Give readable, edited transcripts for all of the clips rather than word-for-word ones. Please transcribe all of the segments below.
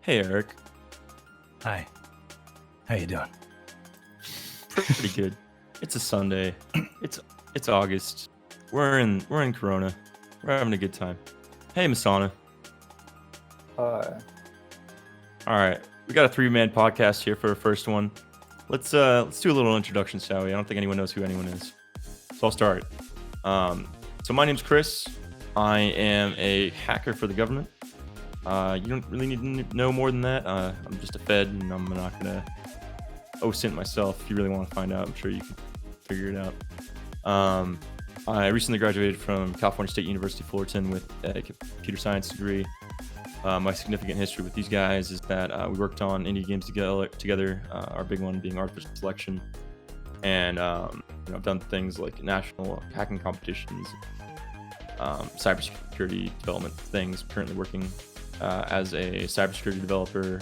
Hey Eric, Hi, how you doing? pretty good. It's a Sunday. It's it's August. We're in Corona. We're having a good time. Hey Masana. Uh, All right, we got a three-man podcast here for our first one. Let's do a little introduction, shall we? I don't think anyone knows who anyone is, so I'll start. So my name's Chris. I am a hacker for the government. You don't really need to know more than that. I'm just a Fed, and I'm not gonna OSINT myself. If you really want to find out, I'm sure you can figure it out. I recently graduated from California State University, Fullerton, with a computer science degree. My significant history with these guys is that we worked on indie games together. Our big one being artificial selection, and I've done things like national hacking competitions, cybersecurity development things. Currently working as a cybersecurity developer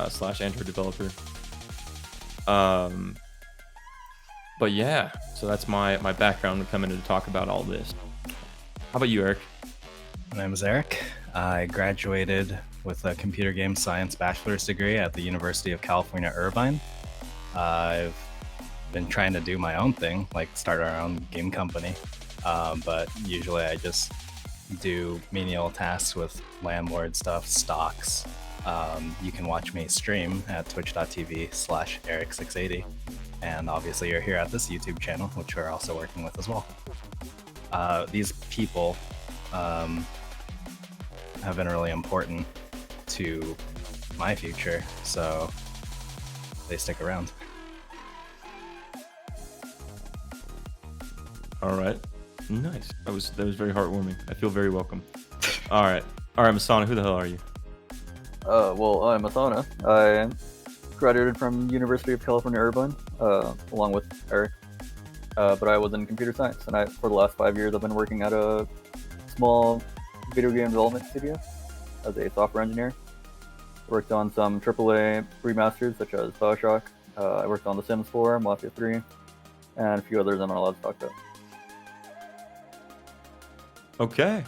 slash Android developer. But yeah, so that's my background to come in to talk about all this. How about you, Eric? My name is Eric. I graduated with a computer game science bachelor's degree at the University of California, Irvine. I've been trying to do my own thing, like start our own game company, but usually I just do menial tasks with landlord stuff, stocks. You can watch me stream at twitch.tv/Eric680. And obviously you're here at this YouTube channel, which we're also working with as well. These people have been really important to my future, so they stick around. All right, nice. That was very heartwarming. I feel very welcome. All right, Masana, who the hell are you? well, I'm Asana. I graduated from University of California, Irvine, along with Eric. But I was in computer science, and for the last 5 years, I've been working at a small video game development studio as a software engineer. Worked on some AAA remasters such as BioShock. I worked on The Sims 4, Mafia 3, and a few others I'm not allowed to talk about. Okay.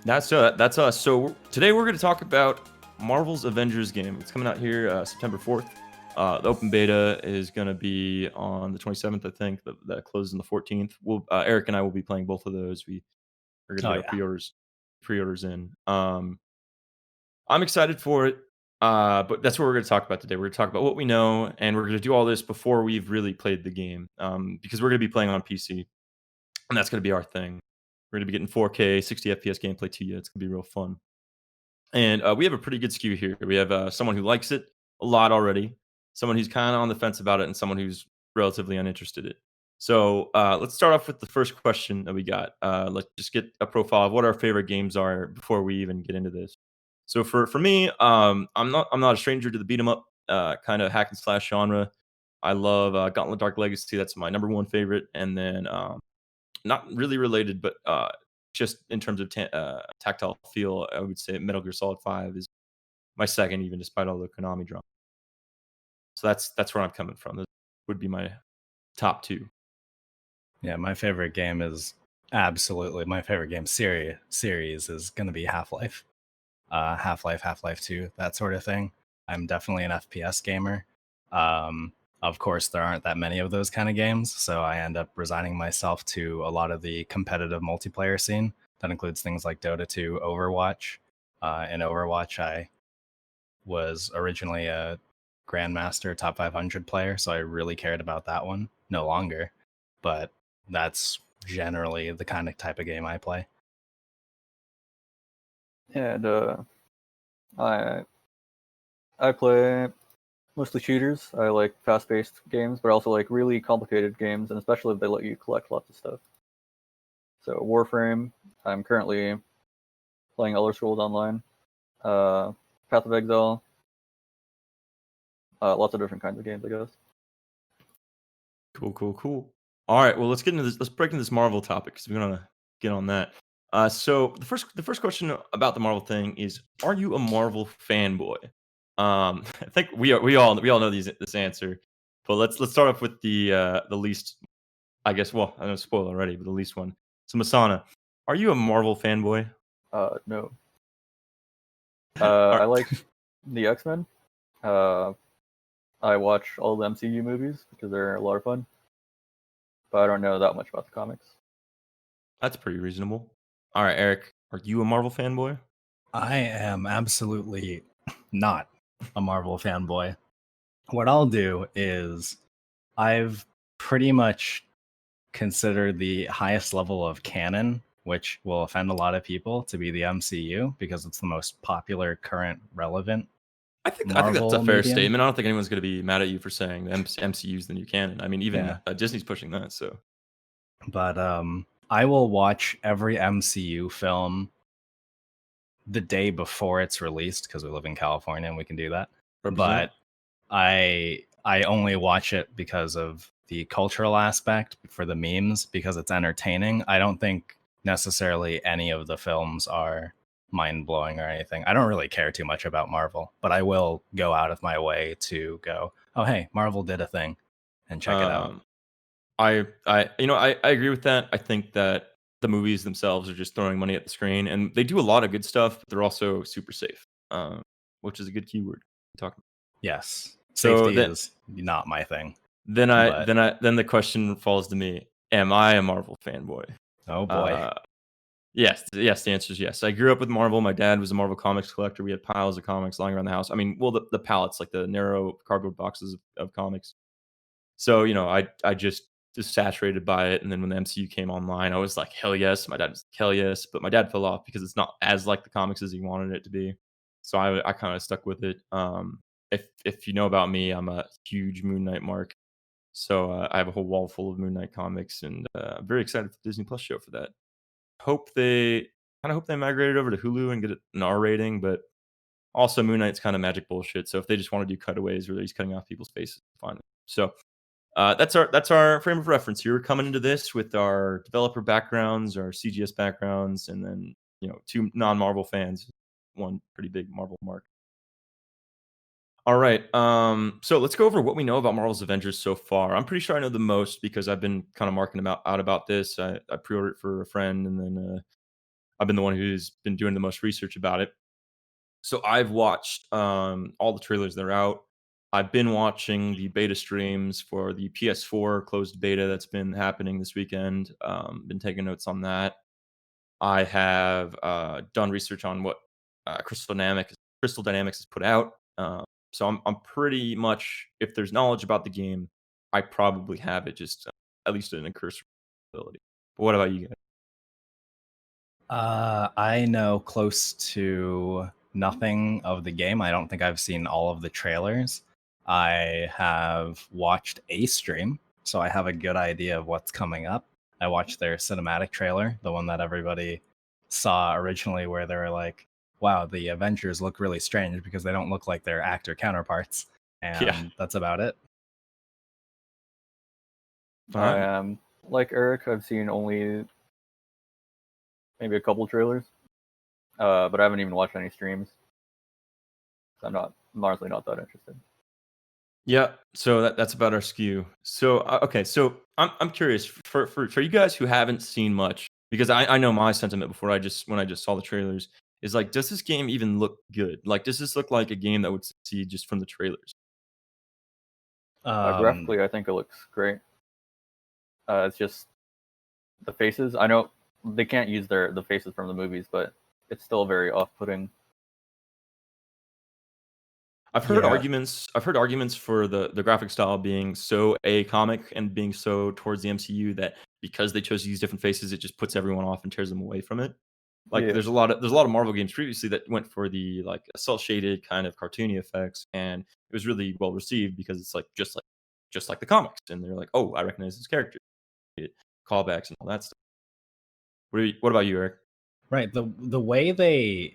That's us. So today we're going to talk about Marvel's Avengers game. It's coming out here September 4th. The open beta is going to be on the 27th, I think. That closes on the 14th. Eric and I will be playing both of those. We are going to get our pre-orders in. I'm excited for it. But that's what we're going to talk about today. We're going to talk about what we know, and we're going to do all this before we've really played the game. Because we're going to be playing on PC, and that's going to be our thing. We're going to be getting 4K, 60 FPS gameplay to you. It's going to be real fun. And we have a pretty good skew here. We have someone who likes it a lot already, someone who's kind of on the fence about it, and someone who's relatively uninterested in it. So let's start off with the first question that we got. Let's just get a profile of what our favorite games are before we even get into this. So for me, I'm not a stranger to the beat 'em up kind of hack and slash genre. I love Gauntlet Dark Legacy. That's my number one favorite, and then not really related, but just in terms of tactile feel, I would say Metal Gear Solid 5 is my second, even despite all the Konami drama. So that's where I'm coming from. That would be my top two. Yeah, my favorite game is absolutely my favorite game series is going to be Half-Life. Half-Life 2, that sort of thing. I'm definitely an FPS gamer. Of course, there aren't that many of those kind of games, so I end up resigning myself to a lot of the competitive multiplayer scene. That includes things like Dota 2, Overwatch. In Overwatch, I was originally a Grandmaster top 500 player, so I really cared about that one. No longer, but that's generally the kind of type of game I play. And I play mostly shooters. I like fast-paced games, but I also like really complicated games, and especially if they let you collect lots of stuff. So Warframe. I'm currently playing Elder Scrolls Online, Path of Exile, lots of different kinds of games, I guess. Cool. All right, well let's get into this. Let's break into this Marvel topic because we're gonna get on that. So the first question about the Marvel thing is: are you a Marvel fanboy? I think we all know this answer, but let's start off with the least. I guess. Well, I don't spoil already, but the least one. So Masana, are you a Marvel fanboy? No. I like the X-Men. I watch all the MCU movies because they're a lot of fun, but I don't know that much about the comics. That's pretty reasonable. All right, Eric, are you a Marvel fanboy? I am absolutely not a Marvel fanboy. What I'll do is I've pretty much considered the highest level of canon, which will offend a lot of people, to be the MCU because it's the most popular, current, relevant I think that's a Marvel fair medium. statement. I don't think anyone's going to be mad at you for saying the MCU's the new canon. I mean, even Yeah. Disney's pushing that. So, But I will watch every MCU film the day before it's released because we live in California and we can do that. represent. But I only watch it because of the cultural aspect, for the memes, because it's entertaining. I don't think necessarily any of the films are mind blowing or anything. I don't really care too much about Marvel, but I will go out of my way to go, oh hey, Marvel did a thing, and check it out. I agree with that. I think that the movies themselves are just throwing money at the screen, and they do a lot of good stuff, but they're also super safe, which is a good keyword. Talking. Yes, So safety is not my thing, but then the question falls to me: am I a Marvel fanboy? oh boy. Uh, yes. The answer is yes. I grew up with Marvel. My dad was a Marvel comics collector. We had piles of comics lying around the house. I mean, well, the pallets, like the narrow cardboard boxes of comics. So, I just saturated by it, and then when the MCU came online, I was like, "Hell yes!" My dad was like, "Hell yes!" But my dad fell off because it's not as like the comics as he wanted it to be. So I kind of stuck with it. If you know about me, I'm a huge Moon Knight mark. So I have a whole wall full of Moon Knight comics, and I'm very excited for the Disney Plus show for that. Hope they migrate it over to Hulu and get it an R rating, but also Moon Knight's kind of magic bullshit. So if they just want to do cutaways where he's cutting off people's faces, fine. So that's our frame of reference here. We're coming into this with our developer backgrounds, our CGS backgrounds, and then two non-Marvel fans, one pretty big Marvel mark. All right, so let's go over what we know about Marvel's Avengers so far. I'm pretty sure I know the most because I've been kind of marking out about this. I pre-ordered it for a friend, and then I've been the one who's been doing the most research about it. So I've watched all the trailers that are out. I've been watching the beta streams for the PS4 closed beta that's been happening this weekend. Been taking notes on that. I have done research on what Crystal Dynamics has put out. So I'm pretty much, if there's knowledge about the game, I probably have it, just at least in a cursory ability. But what about you guys? I know close to nothing of the game. I don't think I've seen all of the trailers. I have watched a stream, so I have a good idea of what's coming up. I watched their cinematic trailer, the one that everybody saw originally, where they were like, wow, the Avengers look really strange because they don't look like their actor counterparts. Yeah, And that's about it. I fine. am like Eric. I've seen only maybe a couple trailers, but I haven't even watched any streams. I'm honestly not that interested. Yeah, so that's about our skew. So okay, so I'm curious for you guys who haven't seen much, because I know my sentiment before when I just saw the trailers is like, does this game even look good? Like, does this look like a game that would succeed just from the trailers? Graphically, I think it looks great. It's just the faces. I know they can't use the faces from the movies, but it's still very off-putting. I've heard Yeah. arguments. I've heard arguments for the graphic style being so a comic and being so towards the MCU that because they chose to use different faces, it just puts everyone off and tears them away from it. Like Yeah, there's a lot of Marvel games previously that went for the like cell shaded kind of cartoony effects, and it was really well received because it's like just like the comics, and they're like, oh, I recognize this character, callbacks and all that stuff. What about you, Eric? Right. The way they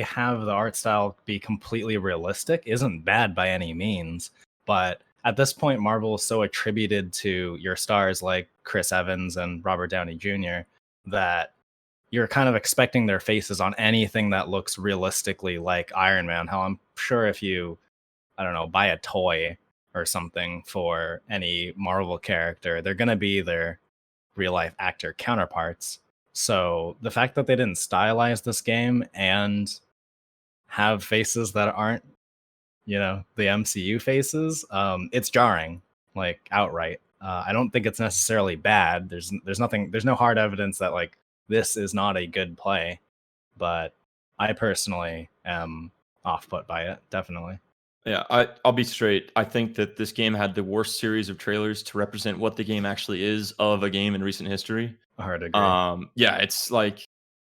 have the art style be completely realistic isn't bad by any means, but at this point Marvel is so attributed to your stars like Chris Evans and Robert Downey Jr. that you're kind of expecting their faces on anything that looks realistically like Iron Man. How I'm sure if you, I don't know, buy a toy or something for any Marvel character, they're going to be their real life actor counterparts. So the fact that they didn't stylize this game and have faces that aren't, the MCU faces, it's jarring, like outright. I don't think it's necessarily bad. There's no hard evidence that like this is not a good play, but I personally am off put by it, definitely. Yeah, I'll be straight. I think that this game had the worst series of trailers to represent what the game actually is of a game in recent history. Hard to agree. Yeah, it's like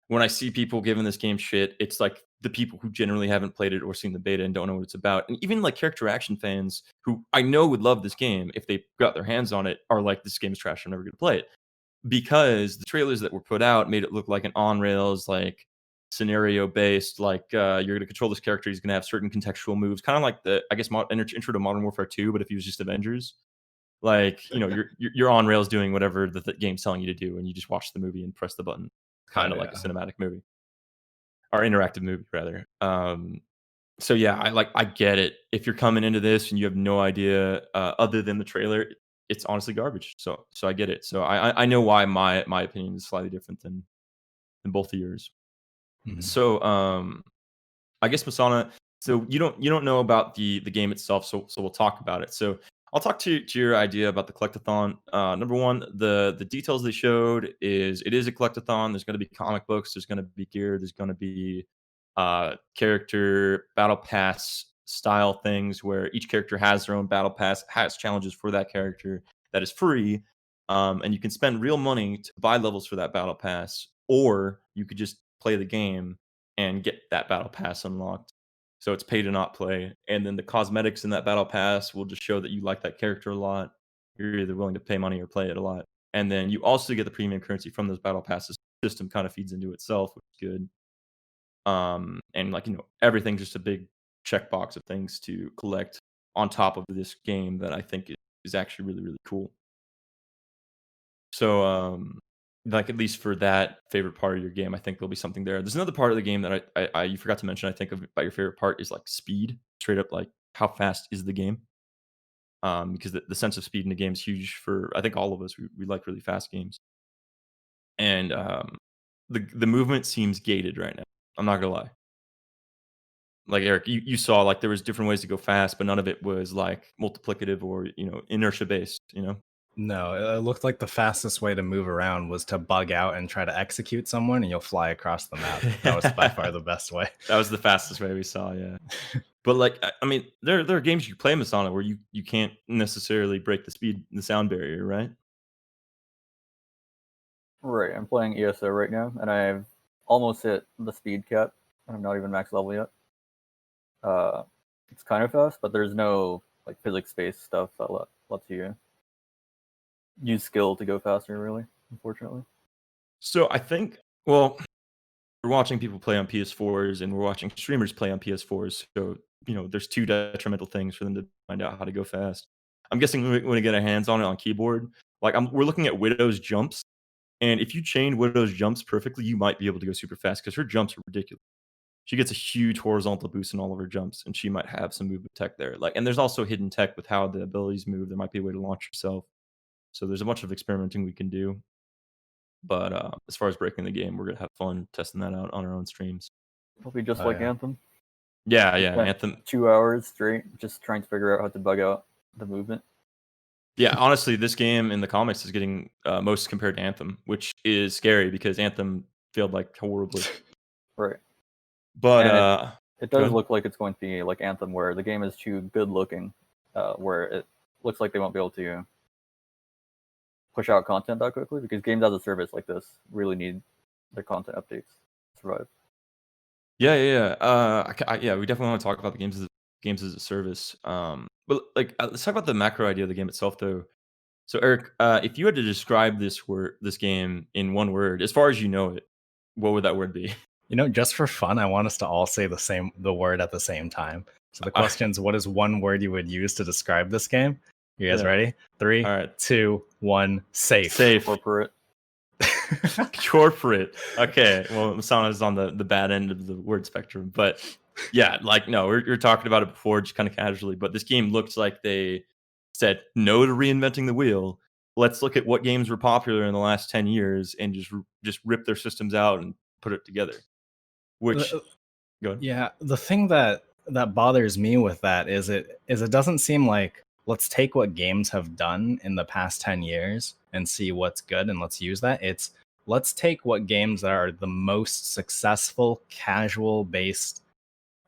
when I see people giving this game shit, it's like the people who generally haven't played it or seen the beta and don't know what it's about. And even like character action fans who I know would love this game if they got their hands on it are like, this game is trash. I'm never going to play it. Because the trailers that were put out made it look like an on rails, like scenario based, like you're going to control this character. He's going to have certain contextual moves, kind of like the, I guess, intro to Modern Warfare 2, but if he was just Avengers. Like, you're on rails doing whatever the game's telling you to do, and you just watch the movie and press the button. Kind of like a cinematic movie or interactive movie, rather. So yeah, I get it. If you're coming into this and you have no idea other than the trailer, it's honestly garbage. So I get it. So I know why my opinion is slightly different than both of yours. Mhm. So I guess Masana, so you don't know about the game itself, so we'll talk about it. So I'll talk to your idea about the collectathon. Number one, the details they showed is it is a collectathon. There's going to be comic books. There's going to be gear. There's going to be character battle pass style things where each character has their own battle pass, has challenges for that character that is free, and you can spend real money to buy levels for that battle pass, or you could just play the game and get that battle pass unlocked. So it's pay to not play. And then the cosmetics in that battle pass will just show that you like that character a lot. You're either willing to pay money or play it a lot. And then you also get the premium currency from those battle passes. System kind of feeds into itself, which is good. And like, everything's just a big checkbox of things to collect on top of this game that I think is actually really, really cool. So, like, at least for that favorite part of your game, I think there'll be something there. There's another part of the game that I you forgot to mention. I think about your favorite part is like speed, straight up, like how fast is the game? Because the sense of speed in the game is huge for I think all of us. We like really fast games, and the movement seems gated right now. I'm not gonna lie. Like Eric, you saw like there was different ways to go fast, but none of it was like multiplicative or inertia based. No, it looked like the fastest way to move around was to bug out and try to execute someone, and you'll fly across the map. That was by far the best way. That was the fastest way we saw, yeah. But like, I mean, there are games you play Masana where you can't necessarily break the sound barrier, right? Right, I'm playing ESO right now, and I've almost hit the speed cap. I'm not even max level yet. It's kind of fast, but there's no like physics-based stuff that lets you use skill to go faster, really, unfortunately. So I think, well, we're watching people play on PS4s and we're watching streamers play on PS4s. So, there's two detrimental things for them to find out how to go fast. I'm guessing when we get our hands on it on keyboard, like we're looking at Widow's jumps. And if you chain Widow's jumps perfectly, you might be able to go super fast because her jumps are ridiculous. She gets a huge horizontal boost in all of her jumps, and she might have some movement tech there. Like, and there's also hidden tech with how the abilities move. There might be a way to launch yourself. So there's a bunch of experimenting we can do. But as far as breaking the game, we're gonna have fun testing that out on our own streams. It'll be just Oh, like yeah. Anthem. Yeah, We yeah, spent Anthem. 2 hours straight just trying to figure out how to bug out the movement. Yeah, honestly, this game in the comics is getting most compared to Anthem, which is scary because Anthem failed like horribly. Right. But And it go does ahead. look like it's going to be like Anthem, where the game is too good looking, where it looks like they won't be able to push out content that quickly, because games as a service like this really need their content updates to survive. Yeah, yeah, yeah. Yeah, we definitely want to talk about the games as a service. But like, let's talk about the macro idea of the game itself, though. So, Eric, if you had to describe this game in one word, as far as you know it, what would that word be? Just for fun, I want us to all say the word at the same time. So the question is, what is one word you would use to describe this game? You guys Yeah. ready? 3, All right. 2, 1, safe. Safe. Corporate. Corporate. Okay. Well, Masana is on the bad end of the word spectrum, but yeah, like no, we're talking about it before, just kind of casually. But this game looks like they said no to reinventing the wheel. Let's look at what games were popular in the last 10 years and just rip their systems out and put it together. Which, Go ahead. Yeah, the thing that bothers me with that is it doesn't seem like let's take what games have done in the past 10 years and see what's good and let's use that. It's let's take what games are the most successful casual based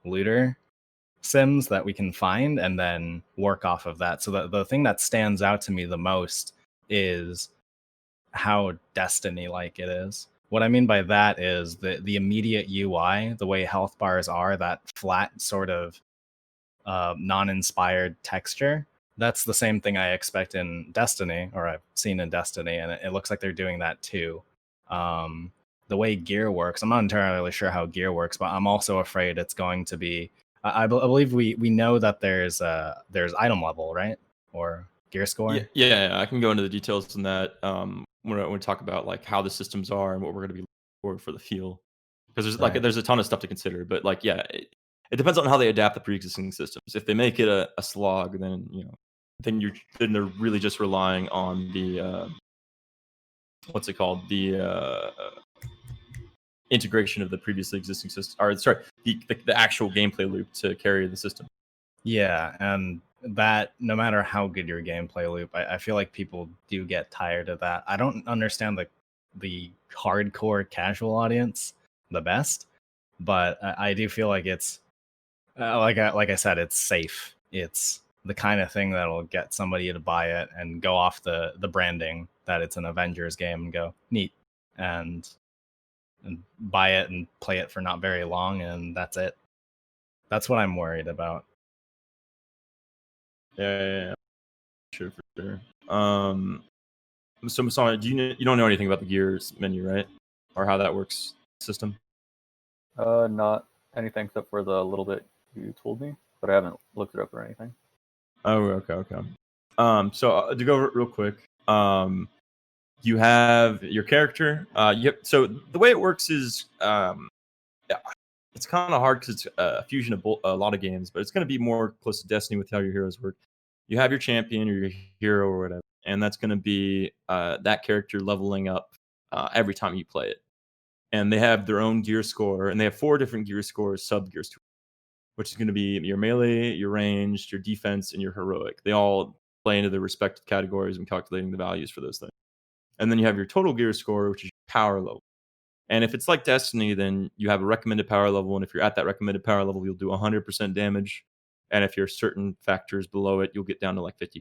looter sims that we can find and then work off of that. So the thing that stands out to me the most is how Destiny like it is. What I mean by that is the immediate UI, the way health bars are, that flat sort of non-inspired texture. That's the same thing I expect in Destiny, or I've seen in Destiny, and it looks like they're doing that too. The way gear works, I'm not entirely sure how gear works, but I'm also afraid it's going to be. I believe we know that there's item level, right, or gear score. Yeah, I can go into the details on that when we talk about like how the systems are and what we're going to be looking for the feel, because there's Right. there's a ton of stuff to consider. But like, yeah, it depends on how they adapt the pre-existing systems. If they make it a slog, then then they're really just relying on the what's it called, the integration of the previously existing system, or sorry, the actual gameplay loop to carry the system. Yeah, and that no matter how good your gameplay loop, I feel like people do get tired of that. I don't understand the hardcore casual audience the best, but I do feel like it's like I said, it's safe. It's the kind of thing that'll get somebody to buy it and go off the branding that it's an Avengers game and go neat and buy it and play it for not very long and that's it. That's what I'm worried about. Yeah. Sure, for sure. So Masana, you don't know anything about the gears menu, right? Or how that works system? Not anything except for the little bit you told me, but I haven't looked it up or anything. Oh, okay. So to go real quick, you have your character. So the way it works is, yeah, it's kind of hard because it's a fusion of a lot of games, but it's going to be more close to Destiny with how your heroes work. You have your champion or your hero or whatever, and that's going to be that character leveling up every time you play it. And they have their own gear score, and they have 4 different gear scores, sub gears, which is going to be your melee, your ranged, your defense, and your heroic. They all play into their respective categories and calculating the values for those things. And then you have your total gear score, which is your power level. And if it's like Destiny, then you have a recommended power level, and if you're at that recommended power level, you'll do 100% damage. And if you're certain factors below it, you'll get down to like 50.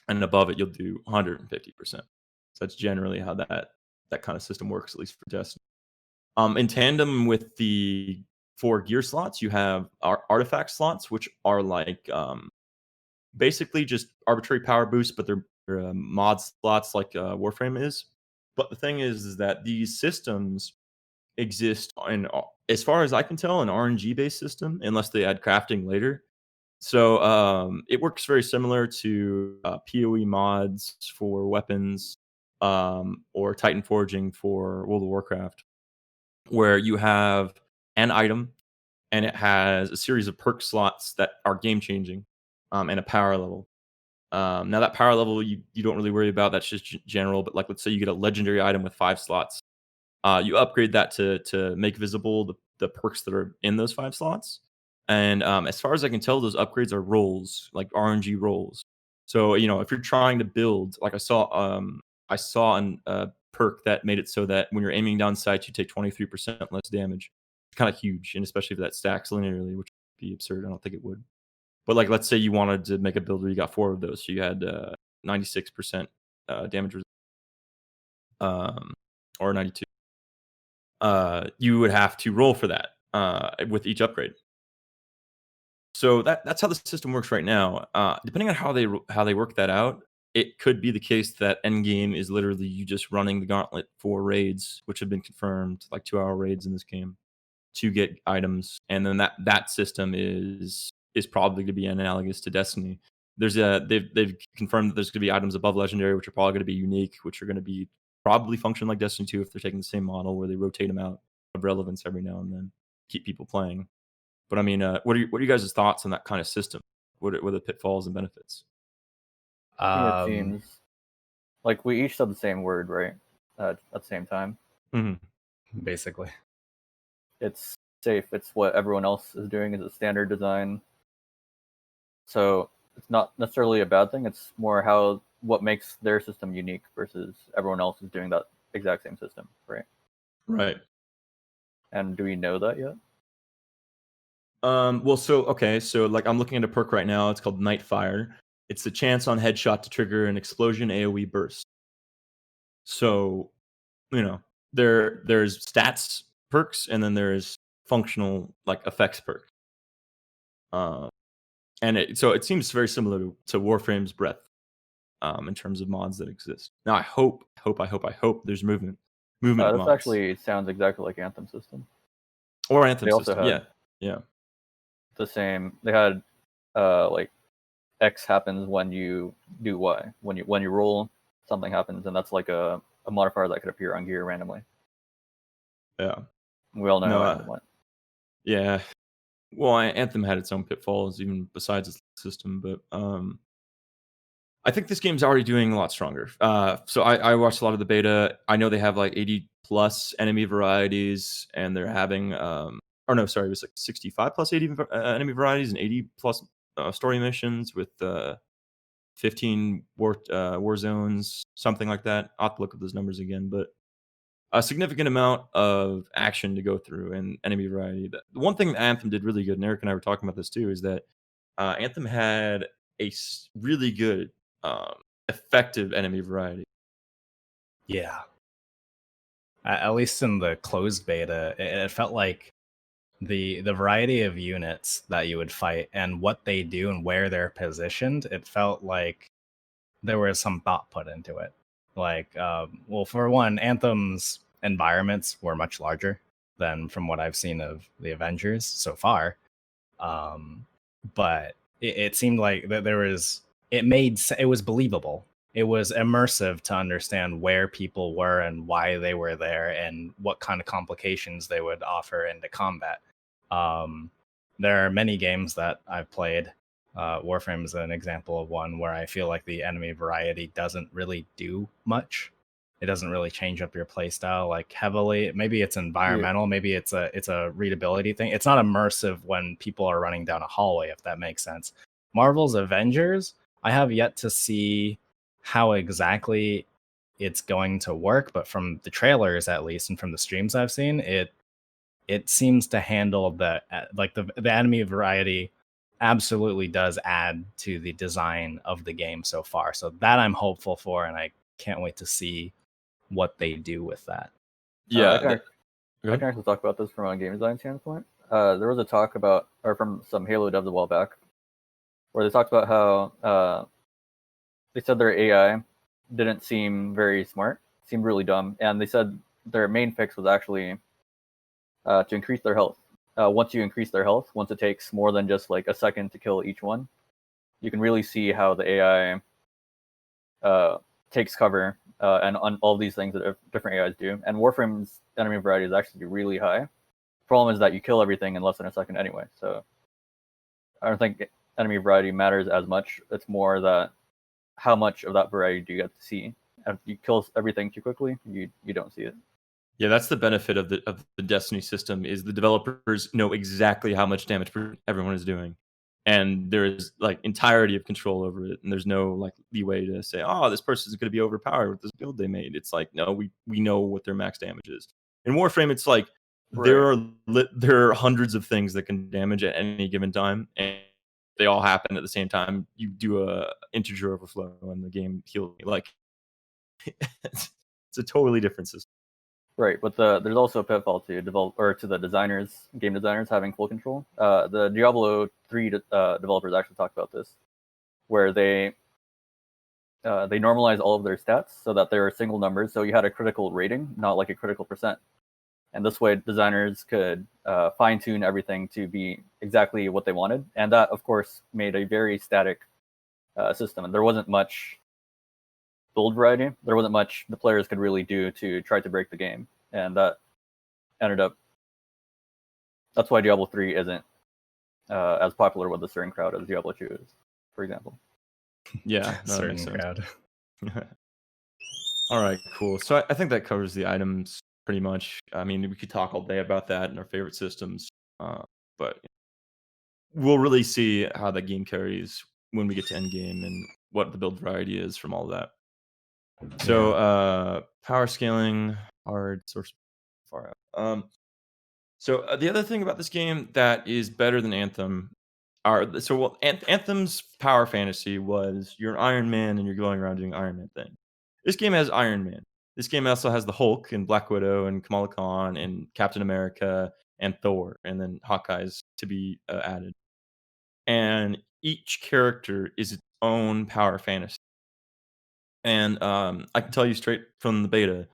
And above it, you'll do 150%. So that's generally how that kind of system works, at least for Destiny. In tandem with the 4 gear slots, you have artifact slots, which are like basically just arbitrary power boosts, but they're mod slots like Warframe is. But the thing is that these systems exist in, as far as I can tell, an RNG based system, unless they add crafting later. So it works very similar to PoE mods for weapons, or Titan forging for World of Warcraft, where you have an item and it has a series of perk slots that are game changing, and a power level. Now that power level you don't really worry about. That's just general. But like, let's say you get a legendary item with 5 slots. You upgrade that to make visible the perks that are in those 5 slots. And as far as I can tell, those upgrades are rolls, like RNG rolls. So if you're trying to build, like I saw a perk that made it so that when you're aiming down sights, you take 23% less damage. It's kind of huge, and especially if that stacks linearly, which would be absurd. I don't think it would. But like, let's say you wanted to make a build where you got 4 of those, so you had 96% damage, or 92. You would have to roll for that with each upgrade. So that's how the system works right now. Depending on how they work that out, it could be the case that endgame is literally you just running the gauntlet for raids, which have been confirmed, like 2-hour raids in this game, to get items, and then that system is probably going to be analogous to Destiny. They've confirmed that there's going to be items above legendary, which are probably going to be unique, which are going to be probably function like Destiny 2 if they're taking the same model where they rotate them out of relevance every now and then, keep people playing. But I mean, what are you guys' thoughts on that kind of system? What are the pitfalls and benefits? I think it seems like we each said the same word, right? At the same time. Mm-hmm. Basically. It's safe. It's what everyone else is doing as a standard design. So it's not necessarily a bad thing. It's more what makes their system unique versus everyone else is doing that exact same system, right? Right. And do we know that yet? Well, so like I'm looking at a perk right now. It's called Nightfire. It's the chance on headshot to trigger an explosion AoE burst. So, there's stats perks and then there's functional like effects perk. And it seems very similar to Warframe's Breath, in terms of mods that exist. Now I hope there's movement This mods actually sounds exactly like Anthem system. or Anthem They also system. had Yeah. the same. They had like X happens when you do Y. When you roll, something happens, and that's like a modifier that could appear on gear randomly. Yeah. We all know No, how Anthem went. Yeah. Well, Anthem had its own pitfalls, even besides its system. But I think this game's already doing a lot stronger. So I watched a lot of the beta. I know they have like 80 plus enemy varieties, and they're having or no, sorry, it was like 65 plus 80 enemy varieties and 80 plus story missions with 15 war zones, something like that. I'll have to look at those numbers again, but a significant amount of action to go through and enemy variety. The one thing that Anthem did really good, and Eric and I were talking about this too, is that Anthem had a really good, effective enemy variety. Yeah. At least in the closed beta, it felt like the variety of units that you would fight and what they do and where they're positioned, it felt like there was some thought put into it. Like, well, for one, Anthem's environments were much larger than from what I've seen of the Avengers so far. But it seemed like that it was believable. It was immersive to understand where people were and why they were there and what kind of complications they would offer into combat. There are many games that I've played. Warframe is an example of one where I feel like the enemy variety doesn't really do much. It doesn't really change up your playstyle like heavily. Maybe it's environmental. Maybe it's a readability thing. It's not immersive when people are running down a hallway, if that makes sense. Marvel's Avengers, I have yet to see how exactly it's going to work, but from the trailers at least and from the streams I've seen, it seems to handle the enemy variety absolutely does add to the design of the game so far. So that I'm hopeful for, and I can't wait to see what they do with that. Yeah, I can actually talk about this from a game design standpoint. There was a talk about, or from some Halo devs a while back, where they talked about how they said their AI didn't seem very smart, seemed really dumb, and they said their main fix was actually to increase their health. Once you increase their health, once it takes more than just like a second to kill each one, you can really see how the AI takes cover and on all these things that different AIs do. And Warframe's enemy variety is actually really high. Problem is that you kill everything in less than a second anyway. So I don't think enemy variety matters as much. It's more that how much of that variety do you get to see. If you kill everything too quickly, you don't see it. Yeah, that's the benefit of the Destiny system is the developers know exactly how much damage everyone is doing, and there is like entirety of control over it, and there's no like leeway to say, oh, this person is going to be overpowered with this build they made. It's like, no, we know what their max damage is. In Warframe, it's like there are hundreds of things that can damage at any given time, and they all happen at the same time. You do a integer overflow, and the game heals. Like it's a totally different system. Right, but there's also a pitfall to the designers, game designers having full control. The Diablo 3 developers actually talked about this, where they normalize all of their stats so that they're single numbers. So you had a critical rating, not like a critical percent. And this way, designers could fine tune everything to be exactly what they wanted. And that, of course, made a very static system. And there wasn't much build variety. There wasn't much the players could really do to try to break the game, and that ended up. That's why Diablo 3 isn't as popular with a certain crowd as Diablo 2 is, for example. Yeah, certain crowd. All right, cool. So I think that covers the items pretty much. I mean, we could talk all day about that and our favorite systems, but we'll really see how that game carries when we get to end game and what the build variety is from all of that. So, power scaling, hard, source, far out. The other thing about this game that is better than Anthem Anthem's power fantasy was you're an Iron Man and you're going around doing Iron Man thing. This game has Iron Man. This game also has the Hulk and Black Widow and Kamala Khan and Captain America and Thor, and then Hawkeye's to be added. And each character is its own power fantasy. And I can tell you straight from the beta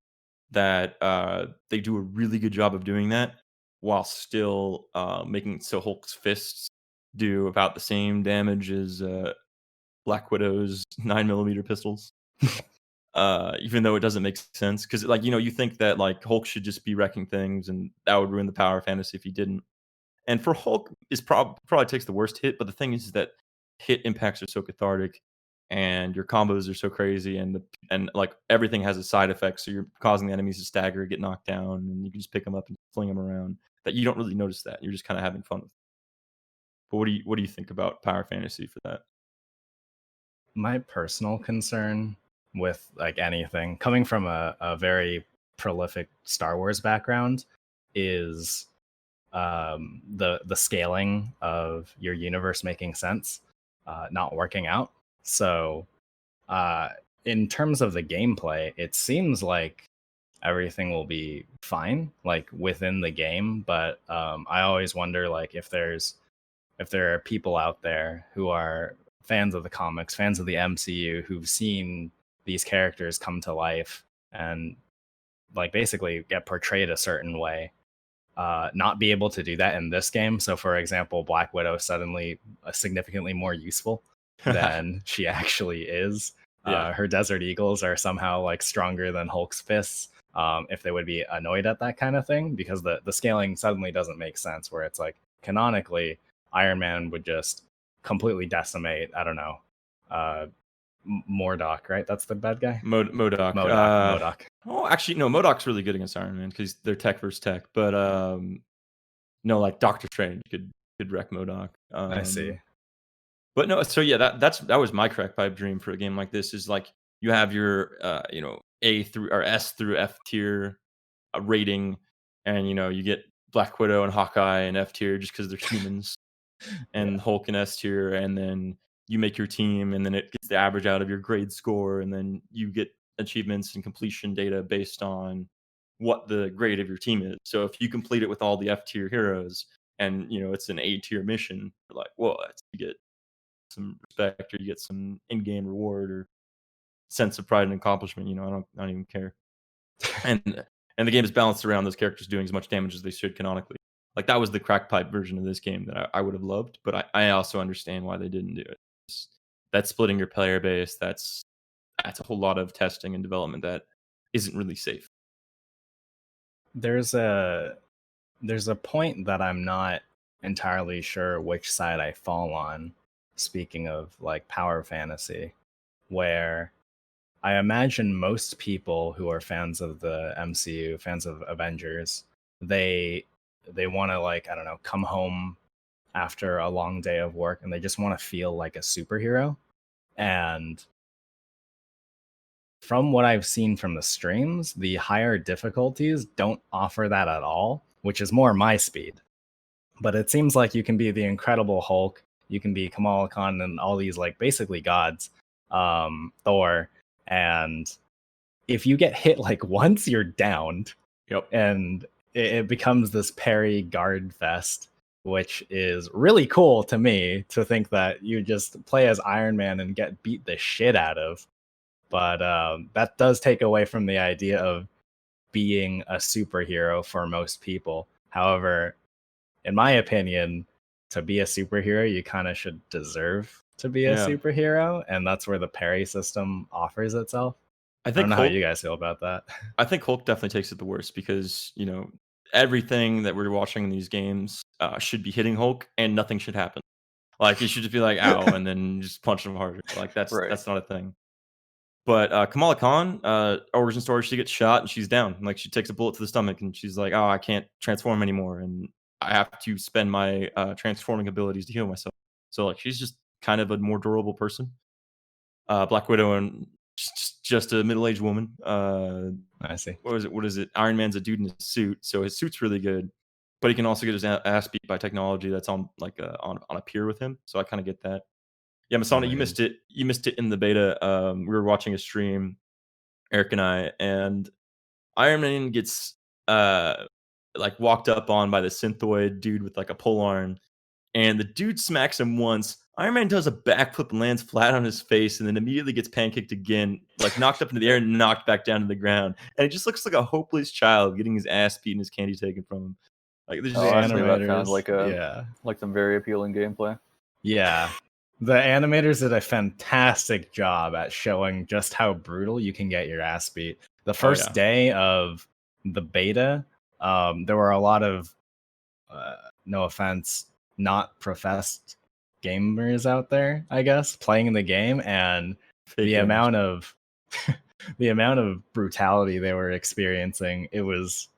that they do a really good job of doing that while still making it so Hulk's fists do about the same damage as Black Widow's 9mm pistols. Even though it doesn't make sense, because like you think that like Hulk should just be wrecking things, and that would ruin the power fantasy if he didn't. And for Hulk, is probably takes the worst hit, but the thing is that hit impacts are so cathartic, and your combos are so crazy, and like everything has a side effect, so you're causing the enemies to stagger, get knocked down, and you can just pick them up and fling them around. That you don't really notice that. You're just kind of having fun with. But what do you think about power fantasy for that? My personal concern with like anything coming from a very prolific Star Wars background is the scaling of your universe making sense, not working out. So in terms of the gameplay, it seems like everything will be fine like within the game, but I always wonder like if there are people out there who are fans of the comics, fans of the MCU, who've seen these characters come to life and like basically get portrayed a certain way, not be able to do that in this game. So, for example, Black Widow suddenly significantly more useful than she actually is. Yeah. Her Desert Eagles are somehow like stronger than Hulk's fists. If they would be annoyed at that kind of thing, because the scaling suddenly doesn't make sense. Where it's like canonically, Iron Man would just completely decimate. I don't know. Mordock, right? That's the bad guy. MODOK. MODOK. Oh, actually, no. MODOK's really good against Iron Man because they're tech versus tech. But no, like Doctor Strange could wreck MODOK. I see. But no, so yeah, that was my crack pipe dream for a game like this. Is like you have your A through or S through F tier rating, and you get Black Widow and Hawkeye and F tier just because they're humans, and Hulk and S tier, and then you make your team, and then it gets the average out of your grade score, and then you get achievements and completion data based on what the grade of your team is. So if you complete it with all the F tier heroes, and it's an A tier mission, you're like, whoa, you get some respect, or you get some in-game reward or sense of pride and accomplishment. I don't even care. And the game is balanced around those characters doing as much damage as they should canonically. Like that was the crack pipe version of this game that I would have loved, but I also understand why they didn't do it. That's splitting your player base. That's a whole lot of testing and development that isn't really safe. There's a point that I'm not entirely sure which side I fall on. Speaking of like power fantasy, where I imagine most people who are fans of the MCU, fans of Avengers, they want to like, I don't know, come home after a long day of work and they just want to feel like a superhero. And from what I've seen from the streams, the higher difficulties don't offer that at all, which is more my speed. But it seems like you can be the Incredible Hulk, you can be Kamala Khan and all these like basically gods, Thor, and if you get hit like once, you're downed. Yep. And it becomes this parry guard fest, which is really cool to me to think that you just play as Iron Man and get beat the shit out of. But that does take away from the idea of being a superhero for most people. However, in my opinion, to be a superhero, you kind of should deserve to be a superhero, and that's where the parry system offers itself. I don't know how you guys feel about that. I think Hulk definitely takes it the worst because, everything that we're watching in these games should be hitting Hulk and nothing should happen. Like, you should just be like, ow, and then just punch him harder. Like, that's not a thing. But Kamala Khan, origin story, she gets shot and she's down. Like she takes a bullet to the stomach and she's like, "Oh, I can't transform anymore, and I have to spend my transforming abilities to heal myself." So like she's just kind of a more durable person. Black Widow and just a middle-aged woman. I see. What is it? Iron Man's a dude in a suit, so his suit's really good, but he can also get his ass beat by technology that's on like on a peer with him. So I kind of get that. Yeah, Masana, you missed it. You missed it in the beta. We were watching a stream, Eric and I, and Iron Man gets like walked up on by the synthoid dude with like a polearm, and the dude smacks him once. Iron Man does a backflip and lands flat on his face, and then immediately gets pancaked again, like knocked up into the air and knocked back down to the ground. And it just looks like a hopeless child getting his ass beat and his candy taken from him. Like there's just Honestly, that sounds animators, like some very appealing gameplay. Yeah. The animators did a fantastic job at showing just how brutal you can get your ass beat. The first day of the beta, there were a lot of, no offense, not professed gamers out there, I guess, playing the game, and the amount of the amount of brutality they were experiencing, it was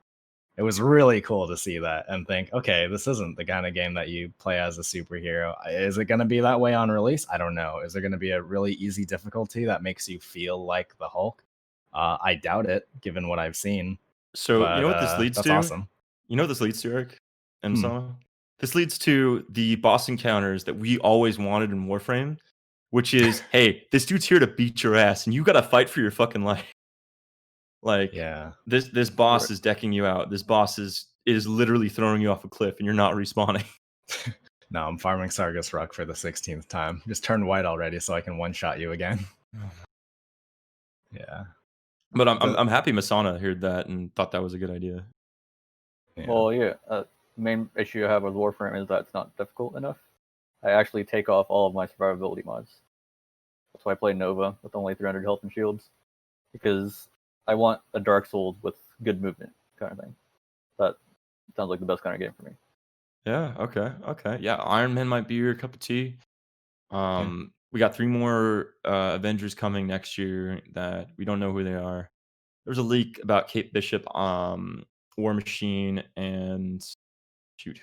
really cool to see that and think, okay, this isn't the kind of game that you play as a superhero. Is it going to be that way on release? I don't know. Is there going to be a really easy difficulty that makes you feel like the Hulk? I doubt it, given what I've seen. So but, you know what this leads that's to? Awesome. You know what this leads to, Eric? And this leads to the boss encounters that we always wanted in Warframe, which is, hey, this dude's here to beat your ass, and you got to fight for your fucking life. Like, this boss is decking you out. This boss is literally throwing you off a cliff, and you're not respawning. No, I'm farming Sargus Rock for the 16th time. Just turn white already, so I can one-shot you again. Yeah. But I'm happy Masana heard that and thought that was a good idea. Yeah. Well, yeah. The main issue I have with Warframe is that it's not difficult enough. I actually take off all of my survivability mods. That's why I play Nova with only 300 health and shields, because I want a Dark Souls with good movement kind of thing. That sounds like the best kind of game for me. Yeah. Okay. Yeah. Iron Man might be your cup of tea. We got 3 more Avengers coming next year that we don't know who they are. There was a leak about Kate Bishop, War Machine, and shoot,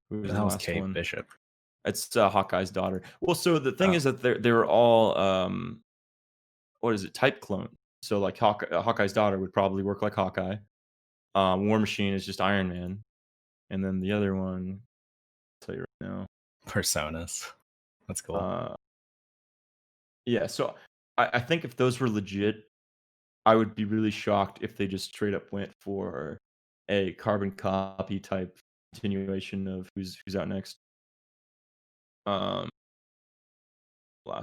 who was the last Kate one? Bishop? It's Hawkeye's daughter. Well, so the thing is that they were all what is it? Type clone. So like Hawkeye's daughter would probably work like Hawkeye. War Machine is just Iron Man, and then the other one, I'll tell you right now, Personas. That's cool. Yeah. So I think if those were legit, I would be really shocked if they just straight up went for a carbon copy type continuation of who's out next. Last one.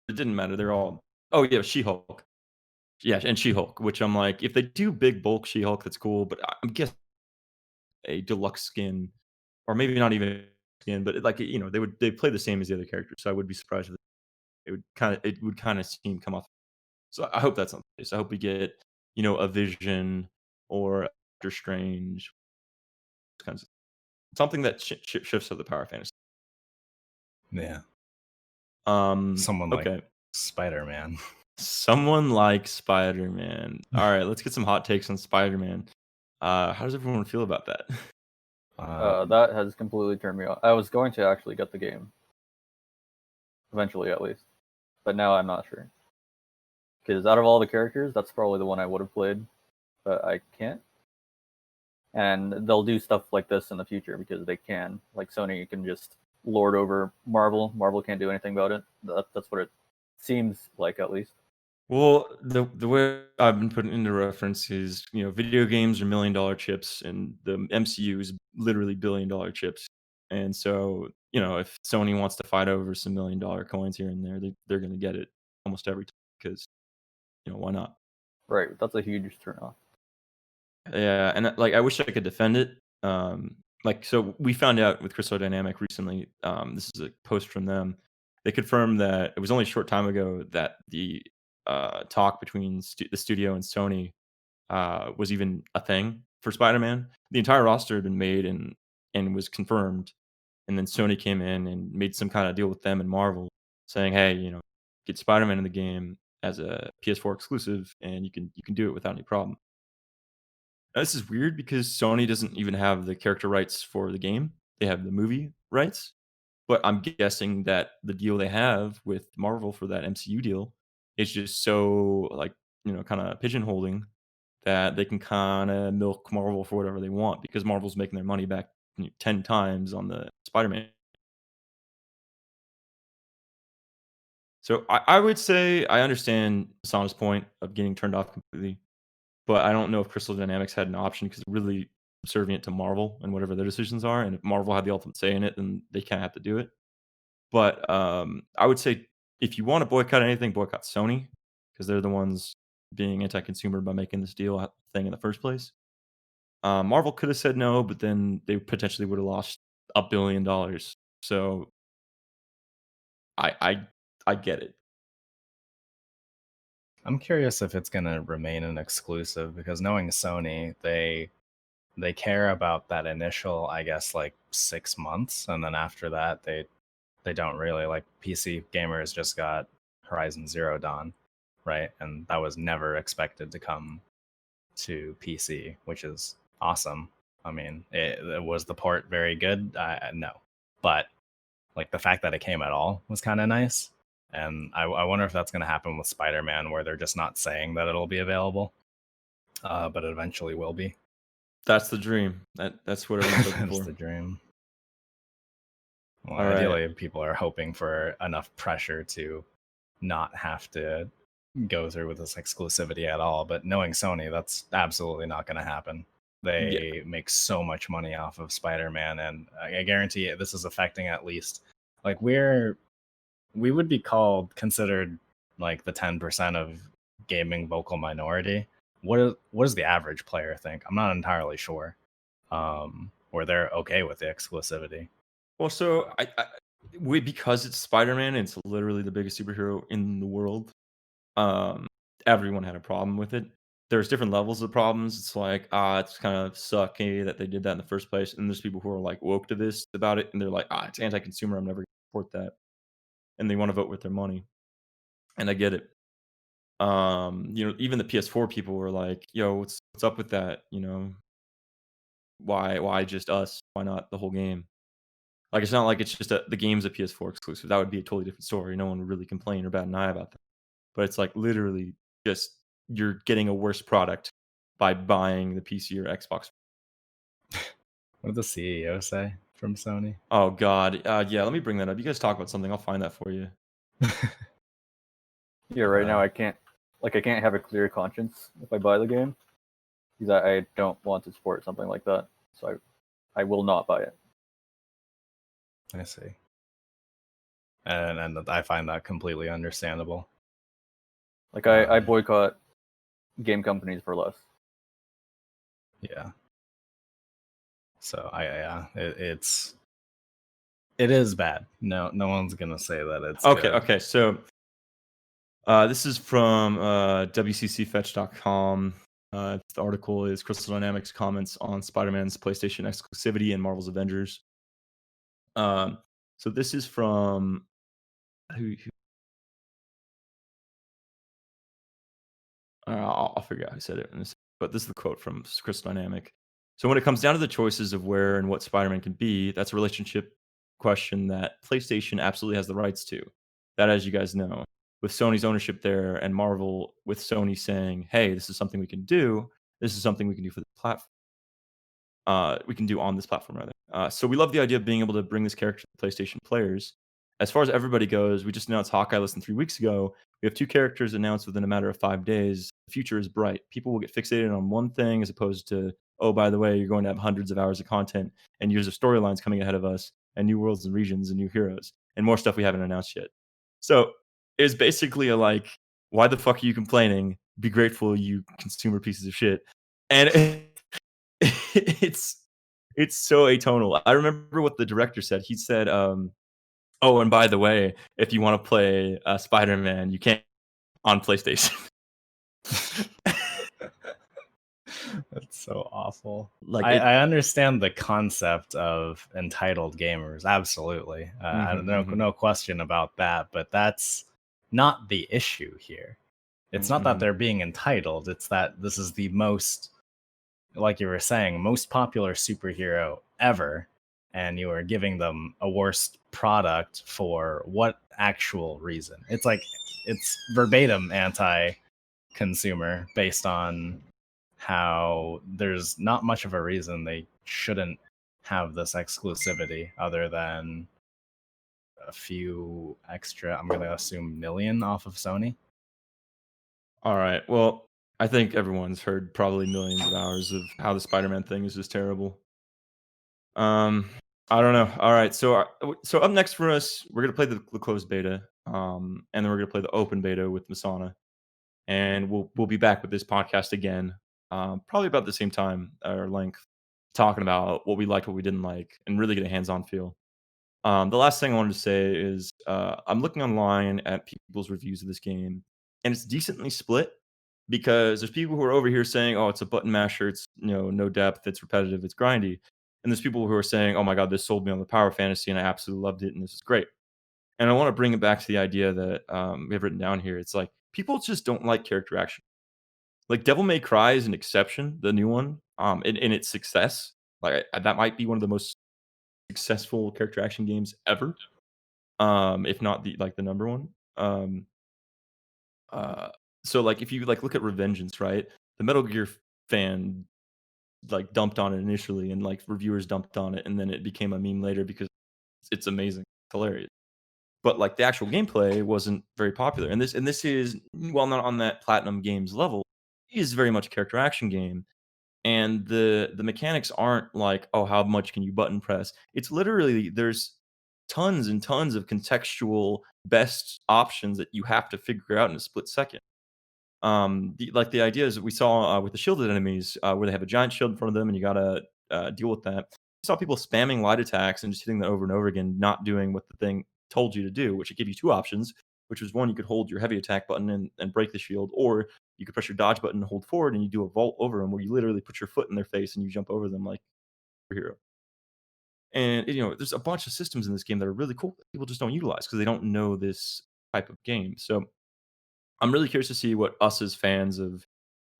It didn't matter. They're all. Oh yeah, She-Hulk. Yeah, and She-Hulk. Which I'm like, if they do big bulk She-Hulk, that's cool. But I'm guessing a deluxe skin, or maybe not even skin, but like they play the same as the other characters. So I would be surprised if it would kind of seem come off. So I hope that's not the case. I hope we get a Vision or Doctor Strange, kinds of something that shifts up the power fantasy. Yeah. Someone like Spider-Man. Someone like Spider-Man. All right, let's get some hot takes on Spider-Man. How does everyone feel about that? That has completely turned me off. I was going to actually get the game, eventually at least, but now I'm not sure. Because out of all the characters, that's probably the one I would have played, but I can't. And they'll do stuff like this in the future because they can. Like Sony can just lord over Marvel. Marvel can't do anything about it. That's what it seems like, at least. Well, the way I've been putting into reference is, video games are $1 million chips, and the MCU is literally $1 billion chips. And so, if Sony wants to fight over some $1 million coins here and there, they're going to get it almost every time because, why not? Right. That's a huge turnoff. Yeah, and like I wish I could defend it. So we found out with Crystal Dynamic recently. This is a post from them. They confirmed that it was only a short time ago that the talk between the studio and Sony was even a thing for Spider-Man. The entire roster had been made and was confirmed, and then Sony came in and made some kind of deal with them and Marvel, saying, "Hey, get Spider-Man in the game, as a PS4 exclusive, and you can do it without any problem. Now, this is weird because Sony doesn't even have the character rights for the game. They have the movie rights, but I'm guessing that the deal they have with Marvel for that MCU deal is just so like, kind of pigeonholing that they can kind of milk Marvel for whatever they want because Marvel's making their money back 10 times on the Spider-Man. So I would say I understand Sana's point of getting turned off completely, but I don't know if Crystal Dynamics had an option because they're really subservient to Marvel and whatever their decisions are. And if Marvel had the ultimate say in it, then they kind of have to do it. But I would say if you want to boycott anything, boycott Sony because they're the ones being anti-consumer by making this deal thing in the first place. Marvel could have said no, but then they potentially would have lost $1 billion. So I get it. I'm curious if it's gonna remain an exclusive because knowing Sony, they care about that initial, I guess, like 6 months, and then after that, they don't really like. PC gamers just got Horizon Zero Dawn, right? And that was never expected to come to PC, which is awesome. I mean, it was the port very good? No, but like the fact that it came at all was kind of nice. And I wonder if that's going to happen with Spider-Man, where they're just not saying that it'll be available, but it eventually will be. That's the dream. That's what everyone's looking That's for. the dream. Well, All right. ideally, people are hoping for enough pressure to not have to go through with this exclusivity at all. But knowing Sony, that's absolutely not going to happen. They make so much money off of Spider-Man, and I guarantee this is affecting at least like we would be considered like the 10% of gaming vocal minority. What does the average player think? I'm not entirely sure. Where they're okay with the exclusivity. Well, so because it's Spider-Man, and it's literally the biggest superhero in the world. Everyone had a problem with it. There's different levels of problems. It's like, it's kind of sucky that they did that in the first place. And there's people who are like woke to this about it, and they're like, it's anti-consumer. I'm never going to support that. And they want to vote with their money. And I get it. Even the PS4 people were like, yo, what's up with that? Why just us? Why not the whole game? Like, it's not like it's just the game's a PS4 exclusive. That would be a totally different story. No one would really complain or bat an eye about that. But it's like literally just you're getting a worse product by buying the PC or Xbox. What did the CEO say from Sony? Oh God, yeah. Let me bring that up. You guys talk about something. I'll find that for you. Yeah, right now I can't have a clear conscience if I buy the game because I don't want to support something like that. So I will not buy it. I see. And I find that completely understandable. Like I boycott game companies for less. Yeah. So it is bad. No one's gonna say that it's okay. good. Okay. So this is from WCCFetch.com. The article is Crystal Dynamics comments on Spider-Man's PlayStation exclusivity and Marvel's Avengers. So this is from who I'll figure out who said it in a second, but this is the quote from Crystal Dynamic. So when it comes down to the choices of where and what Spider-Man can be, that's a relationship question that PlayStation absolutely has the rights to. That, as you guys know, with Sony's ownership there and Marvel with Sony saying, hey, this is something we can do. This is something we can do for the platform. We can do on this platform, rather. So we love the idea of being able to bring this character to PlayStation players. As far as everybody goes, we just announced Hawkeye less than 3 weeks ago. We have 2 characters announced within a matter of 5 days. The future is bright. People will get fixated on one thing as opposed to, oh, by the way, you're going to have hundreds of hours of content and years of storylines coming ahead of us and new worlds and regions and new heroes and more stuff we haven't announced yet. So it's basically a like, why the fuck are you complaining? Be grateful, you consumer pieces of shit. And it's so atonal. I remember what the director said. He said, oh, and by the way, if you want to play Spider-Man, you can't on PlayStation. That's so awful. Like I understand the concept of entitled gamers, absolutely. No question about that, but that's not the issue here. It's not that Mhm. they're being entitled, it's that this is the most, like you were saying, most popular superhero ever, and you are giving them a worse product for what actual reason? It's like it's verbatim anti-consumer based on how there's not much of a reason they shouldn't have this exclusivity other than a few extra, I'm going to assume, million off of Sony. All right. Well, I think everyone's heard probably millions of hours of how the Spider-Man thing is just terrible. Um, I don't know. All right. So up next for us, we're gonna play the closed beta, and then we're gonna play the open beta with Masana, and we'll be back with this podcast again, probably about the same time or length, talking about what we liked, what we didn't like, and really get a hands-on feel. The last thing I wanted to say is I'm looking online at people's reviews of this game, and it's decently split because there's people who are over here saying, "Oh, it's a button masher. It's no depth. It's repetitive. It's grindy," and there's people who are saying, "Oh my god, this sold me on the power fantasy, and I absolutely loved it, and this is great." And I want to bring it back to the idea that we have written down here. It's like people just don't like character action. Like Devil May Cry is an exception, the new one, in its success. Like that might be one of the most successful character action games ever, if not the number one. Um, uh, so like if you like look at Revengeance, right? The Metal Gear fan like dumped on it initially, and like reviewers dumped on it, and then it became a meme later because it's amazing, it's hilarious. But like the actual gameplay wasn't very popular, and this is while not on that Platinum Games level, is very much a character action game. And the mechanics aren't like, oh, how much can you button press? It's literally there's tons and tons of contextual best options that you have to figure out in a split second. The idea is that we saw with the shielded enemies where they have a giant shield in front of them and you gotta deal with that. We saw people spamming light attacks and just hitting that over and over again, not doing what the thing told you to do, which it gave you two options, which was one, you could hold your heavy attack button and break the shield, or you could press your dodge button and hold forward and you do a vault over them where you literally put your foot in their face and you jump over them like a hero. And there's a bunch of systems in this game that are really cool that people just don't utilize because they don't know this type of game. So I'm really curious to see what us as fans of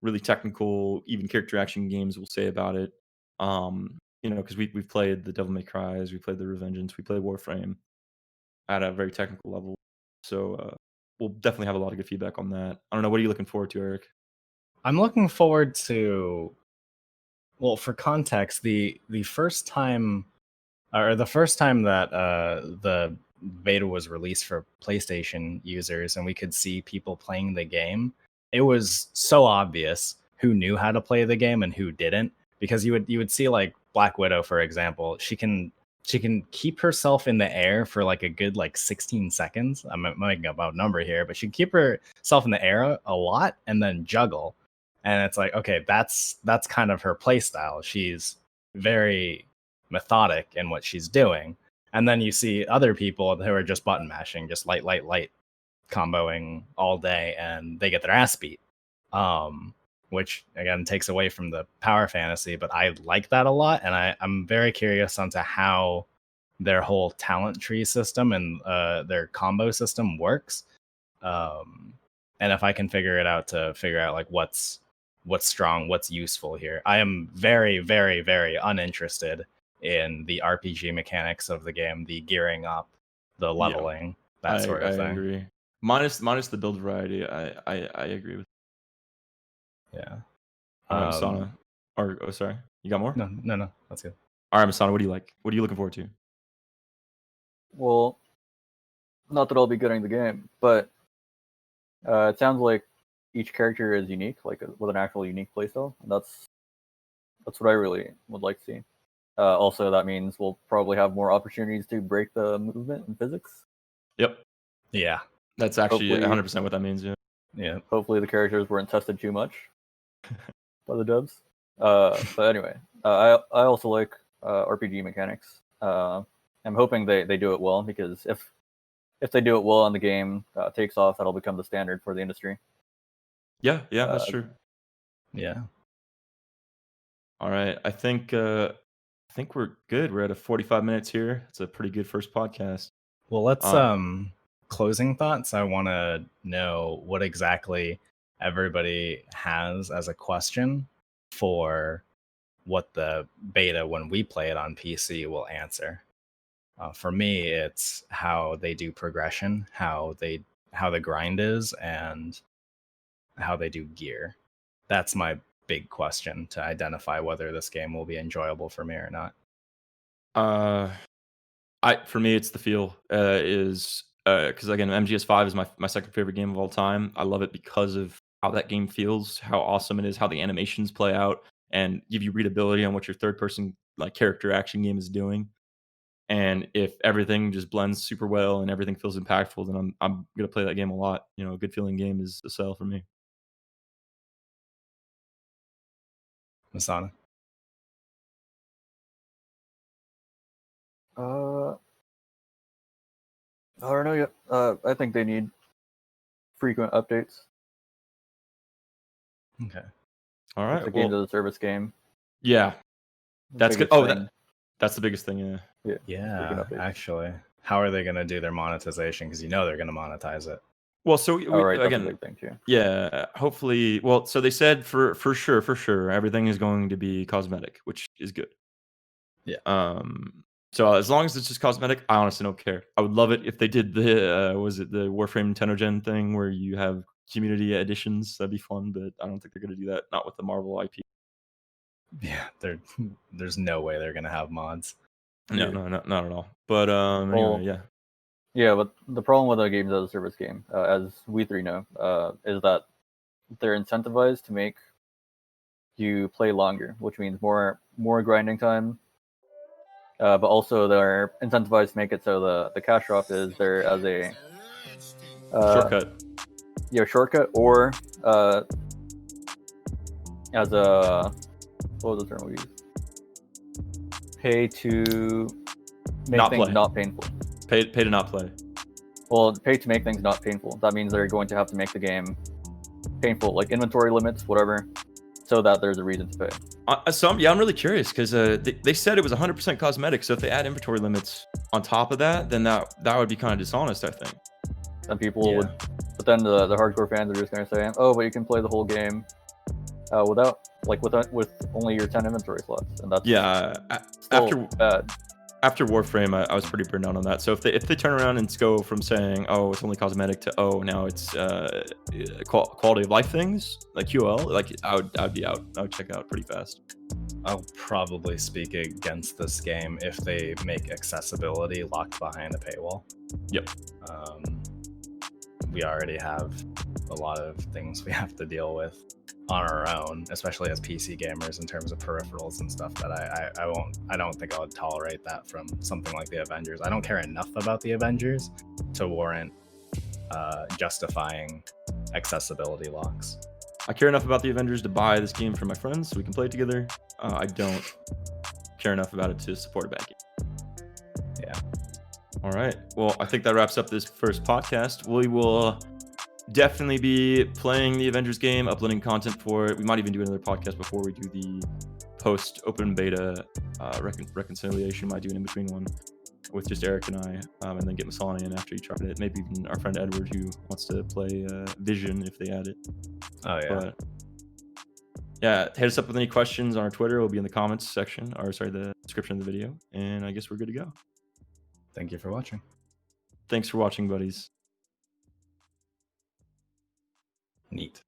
really technical, even character action games will say about it. Because we've played the Devil May Cries, we played the Revengeance, we played Warframe at a very technical level. So we'll definitely have a lot of good feedback on that. I don't know. What are you looking forward to, Eric? I'm looking forward to, well, for context, the first time, or the first time that the beta was released for PlayStation users and we could see people playing the game, it was so obvious who knew how to play the game and who didn't, because you would see like Black Widow, for example. She can keep herself in the air for like a good like 16 seconds. I'm making up a number here, but she can keep herself in the air a lot and then juggle. And it's like, okay, that's kind of her play style. She's very methodic in what she's doing. And then you see other people who are just button mashing, just light, comboing all day, and they get their ass beat. Which again takes away from the power fantasy, but I like that a lot, and I'm very curious onto how their whole talent tree system and their combo system works. And if I can figure it out to figure out like what's strong, what's useful here. I am very, very, very uninterested in the RPG mechanics of the game, the gearing up, the leveling, that sort of I thing. agree. Minus the build variety, I agree with. Yeah. All right, Masana. Sorry, you got more? No, that's good. All right, Masana, what do you like? What are you looking forward to? Well, not that I'll be getting the game, but it sounds like each character is unique, like with an actual unique playstyle, and that's what I really would like to see. Also, that means we'll probably have more opportunities to break the movement and physics. Yep. Yeah. That's actually Hopefully- 100% what that means. Yeah. Yeah. Hopefully, the characters weren't tested too much by the devs. But anyway, I also like RPG mechanics. I'm hoping they do it well, because if they do it well and the game takes off, that'll become the standard for the industry. Yeah, that's true. Yeah. All right, I think we're good. We're at 45 minutes here. It's a pretty good first podcast. Well, let's closing thoughts. I want to know what exactly everybody has as a question for what the beta, when we play it on PC, will answer. For me, it's how they do progression, how the grind is, and how they do gear. That's my big question to identify whether this game will be enjoyable for me or not. For me, it's the feel. Because again, MGS5 is my second favorite game of all time. I love it because of how that game feels, how awesome it is, how the animations play out, and give you readability on what your third person like character action game is doing. And if everything just blends super well and everything feels impactful, then I'm gonna play that game a lot. You know, a good feeling game is a sell for me. Masana? I don't know yet. I think they need frequent updates. Okay. All It's right. a game Well, as a service game. yeah, that's good. Biggest Oh, thing. that's the biggest thing. Yeah. Yeah, frequent updates. actually. How are they going to do their monetization? Because they're going to monetize it. Well, so Oh, right, that's a again, big thing too. yeah, hopefully. Well, so they said for sure, everything is going to be cosmetic, which is good. Yeah. So as long as it's just cosmetic, I honestly don't care. I would love it if they did the was it the Warframe Tennogen thing where you have community editions. That'd be fun, but I don't think they're gonna do that. Not with the Marvel IP. Yeah, there's no way they're going to have mods. No, Yeah. no, not at all. But Well, anyway, yeah. Yeah, but the problem with a games as a service game, as we three know, is that they're incentivized to make you play longer, which means more grinding time. But also they're incentivized to make it so the cash drop is there as a Shortcut. shortcut, or as a, what was the term we used? Pay to make Not things play. not painful. Pay to not play. Well, pay to make things not painful. That means they're going to have to make the game painful, like inventory limits, whatever, so that there's a reason to pay. I'm really curious because they said it was 100% cosmetic. So if they add inventory limits on top of that, then that would be kind of dishonest, I think. And people would, but then the hardcore fans are just going to say, oh, but you can play the whole game with only your 10 inventory slots, and that's still bad. After Warframe, I was pretty burned out on that. So if they turn around and go from saying, oh, it's only cosmetic to, oh, now it's quality of life things like QL, like I'd be out. I would check out pretty fast. I'll probably speak against this game if they make accessibility locked behind a paywall. Yep. We already have a lot of things we have to deal with on our own, especially as PC gamers in terms of peripherals and stuff, that I don't think I would tolerate that from something like the Avengers. I don't care enough about the Avengers to warrant justifying accessibility locks. I care enough about the Avengers to buy this game for my friends so we can play it together. I don't care enough about it to support a bad game. Yeah. All right. Well, I think that wraps up this first podcast. We will definitely be playing the Avengers game, uploading content for it. We might even do another podcast before we do the post open beta reconciliation. Might do an in between one with just Eric and I, and then get Masani in after you tried it. Maybe even our friend Edward, who wants to play Vision if they add it. Oh yeah. But yeah, hit us up with any questions on our Twitter. It'll be in the comments section, or sorry, the description of the video. And I guess we're good to go. Thank you for watching. Thanks for watching, buddies. Neat.